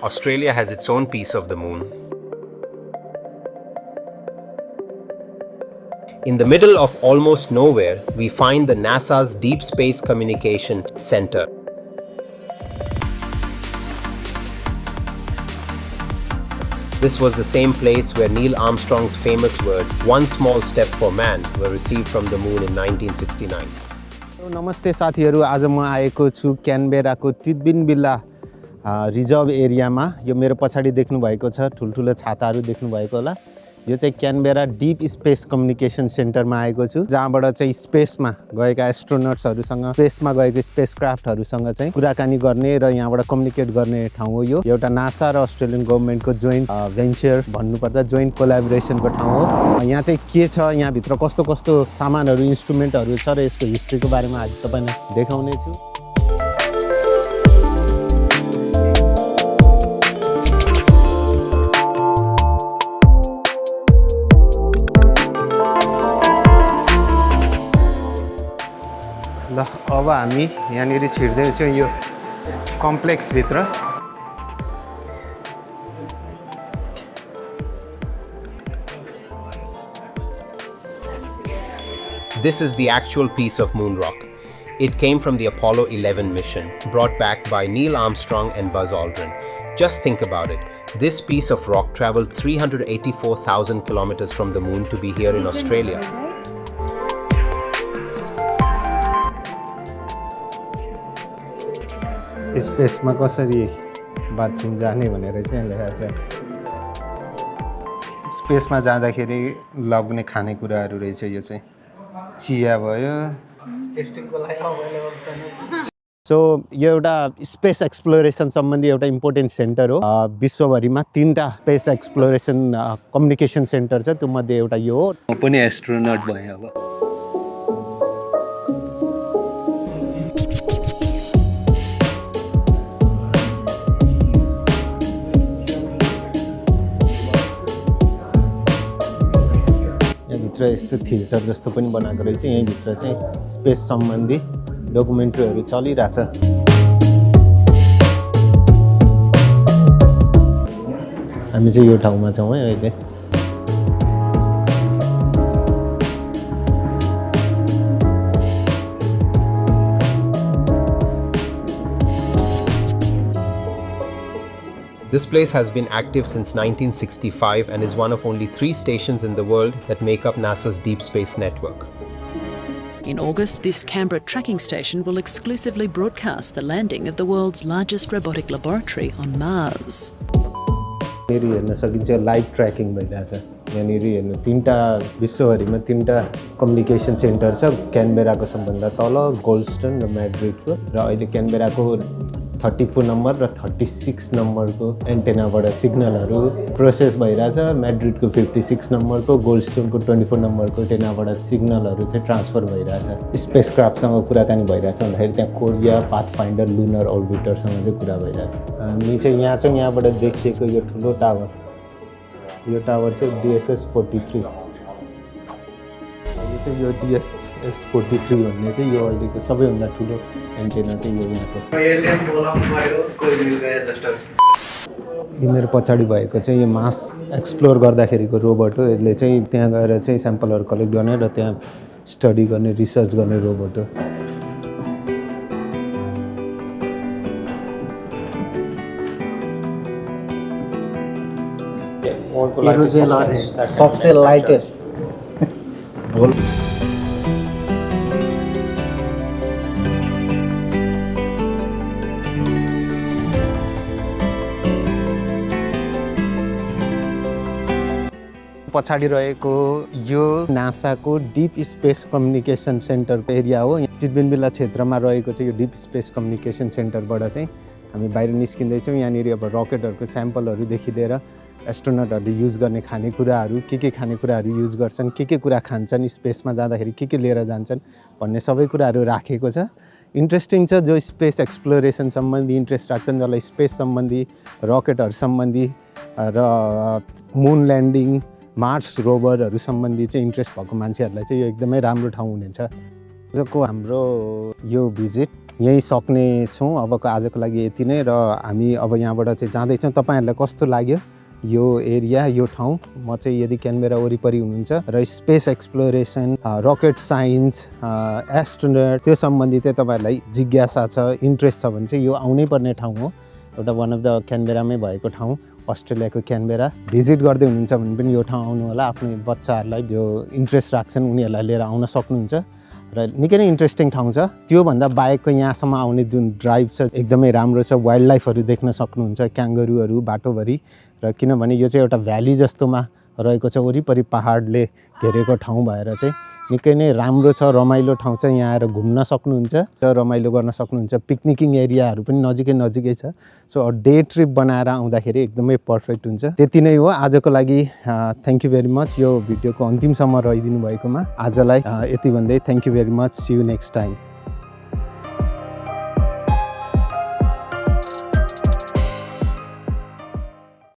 Australia has its own piece of the moon. In the middle of almost nowhere, we find the NASA's Deep Space Communication Center. This was the same place where Neil Armstrong's famous words, "One small step for man," were received from the moon in 1969. नमस्ते साथीहरू, आज म आएको छु क्यानबेराको तिटबिनबिल्ला reserve एरियामा। यो मेरो पछाडि देख्नुभएको छ ठुल्ठुलो छाताहरू देख्नुभएको होला। यो चाहिँ क्यानबेरा डिप स्पेस कम्युनिकेसन सेन्टरमा आएको छु, जहाँबाट चाहिँ स्पेसमा गएका एस्ट्रोनट्सहरूसँग, स्पेसमा गएको स्पेसक्राफ्टहरूसँग चाहिँ कुराकानी गर्ने र यहाँबाट कम्युनिकेट गर्ने ठाउँ हो। यो एउटा नासा र अस्ट्रेलियन गभर्मेन्टको जोइन्ट भेन्चर भन्नुपर्दा जोइन्ट कोलाबोरेसनको ठाउँ हो। यहाँ चाहिँ के छ, यहाँभित्र कस्तो कस्तो सामानहरू, इन्स्ट्रुमेन्टहरू छ र यसको हिस्ट्रीको बारेमा आज तपाईँलाई देखाउने छु। ल अब हामी यहाँनिर छिर्दैछौँ यो कम्प्लेक्सभित्र। This is the actual piece of moon rock. It came from the Apollo 11 mission, brought back by Neil Armstrong and Buzz Aldrin. Just think about it. This piece of rock traveled 384,000 kilometers from the moon to be here in Australia. स्पेसमा कसरी bathroom जाने भनेर चाहिँ लेखाएको छ। स्पेसमा जाँदाखेरि लग्ने खानेकुराहरू रहेछ। यो चाहिँ चिया भयो। सो यो एउटा स्पेस एक्सप्लोरेसन सम्बन्धी एउटा इम्पोर्टेन्ट सेन्टर हो। विश्वभरिमा 3टा स्पेस एक्सप्लोरेसन कम्युनिकेसन सेन्टर छ, त्यो मध्ये एउटा यो हो। म पनि एस्ट्रोनट भएँ अब। यस्तो थिएटर जस्तो पनि बनाएको रहेछ। यहीँभित्र चाहिँ स्पेस सम्बन्धी डकुमेन्ट्रीहरू चलिरहेछ। हामी चाहिँ यो ठाउँमा छौँ है अहिले। This place has been active since 1965 and is one of only 3 stations in the world that make up NASA's Deep Space Network. In August, this Canberra tracking station will exclusively broadcast the landing of the world's largest robotic laboratory on Mars. यहाँनिर हेर्न सकिन्छ live tracking भइरहेछ। यहाँनिर हेर्नु 3टा विश्वभरिमा 3टा communication centre छ। क्यानबेराको सबभन्दा तल Goldstone र म्याड्रिडको, र अहिले क्यानबेराको 34 नम्बर र 36 नम्बरको एन्टेनाबाट सिग्नलहरू प्रोसेस भइरहेछ। म्याड्रिडको 56 नम्बरको, गोल्डस्टोनको 24 नम्बरको एन्टेनाबाट सिग्नलहरू चाहिँ ट्रान्सफर भइरहेछ। स्पेस क्राफ्टसँग कुराकानी भइरहेछ भन्दाखेरि त्यहाँ कोरिया पाथफाइन्डर लुनर अर्बिटरसँग चाहिँ कुरा भइरहेछ। हामी चाहिँ यहाँ छौँ। यहाँबाट देखिएको यो ठुलो टावर, यो टावर चाहिँ DSS-43। यो DSS-43 भन्ने चाहिँ यो अहिलेको सबैभन्दा ठुलो एन्टेना चाहिँ यो यहाँको। यो मेरो पछाडि भएको चाहिँ यो मार्स एक्सप्लोर गर्दाखेरिको रोबोट हो। यसले चाहिँ त्यहाँ गएर चाहिँ स्याम्पलहरू कलेक्ट गर्ने र त्यहाँ स्टडी गर्ने, रिसर्च गर्ने रोबोट हो। सबसे लाइटेस्ट पछाडि रहेको यो नासाको डिप स्पेस कम्युनिकेसन सेन्टरको एरिया हो। तिटबिनबिल्ला क्षेत्रमा रहेको चाहिँ यो डिप स्पेस कम्युनिकेसन सेन्टरबाट चाहिँ हामी बाहिर निस्किँदैछौँ। यहाँनिर अब रकेटहरूको स्याम्पलहरूदेखि लिएर एस्ट्रोनटहरूले युज गर्ने खानेकुराहरू, के खानेकुराहरू युज गर्छन्, के कुरा खान्छन्, स्पेसमा जाँदाखेरि के लिएर जान्छन् भन्ने सबै कुराहरू राखेको छ। इन्ट्रेस्टिङ छ। जो स्पेस एक्सप्लोरेसन सम्बन्धी इन्ट्रेस्ट राख्छन्, जसलाई स्पेस सम्बन्धी, रकेटहरू सम्बन्धी र मुन ल्यान्डिङ, मार्स रोभरहरू सम्बन्धी चाहिँ इन्ट्रेस्ट भएको मान्छेहरूलाई चाहिँ यो एकदमै राम्रो ठाउँ हुनेछ। आजको हाम्रो यो भिजिट यहीँ सक्ने छौँ अबको आजको लागि यति नै र हामी अब यहाँबाट चाहिँ जाँदैछौँ तपाईँहरूलाई कस्तो लाग्यो यो एरिया यो ठाउँ म चाहिँ यदि क्यानबेरा वरिपरि हुनुहुन्छ र space exploration rocket science astronaut त्यो सम्बन्धी चाहिँ तपाईँहरूलाई जिज्ञासा छ इन्ट्रेस्ट छ भने चाहिँ यो आउनै पर्ने ठाउँ हो एउटा वान अफ द क्यानबेरामै भएको ठाउँ अस्ट्रेलियाको क्यानबेरा भिजिट गर्दै हुनुहुन्छ भने पनि यो ठाउँ आउनु होला आफ्नो बच्चाहरूलाई जो इन्ट्रेस्ट राख्छन् उनीहरूलाई लिएर आउन सक्नुहुन्छ र निकै नै इन्ट्रेस्टिङ ठाउँ छ त्योभन्दा बाहेकको यहाँसम्म आउने जुन ड्राइभ छ एकदमै राम्रो छ वाइल्ड लाइफहरू देख्न सक्नुहुन्छ क्याङ्गरुहरू बाटोभरि र किनभने यो चाहिँ एउटा भ्याली जस्तोमा रहेको छ वरिपरि पहाडले घेरेको ठाउँ भएर चाहिँ निकै नै राम्रो छ रमाइलो ठाउँ छ यहाँ आएर घुम्न सक्नुहुन्छ रमाइलो गर्न सक्नुहुन्छ पिकनिकिङ एरियाहरू पनि नजिकै छ सो डे ट्रिप बनाएर आउँदाखेरि एकदमै पर्फेक्ट हुन्छ त्यति नै हो आजको लागि थ्याङ्क यू भेरी मच यो भिडियोको अन्तिमसम्म रहिदिनु भएकोमा आजलाई यति भन्दै thank you very much see you next time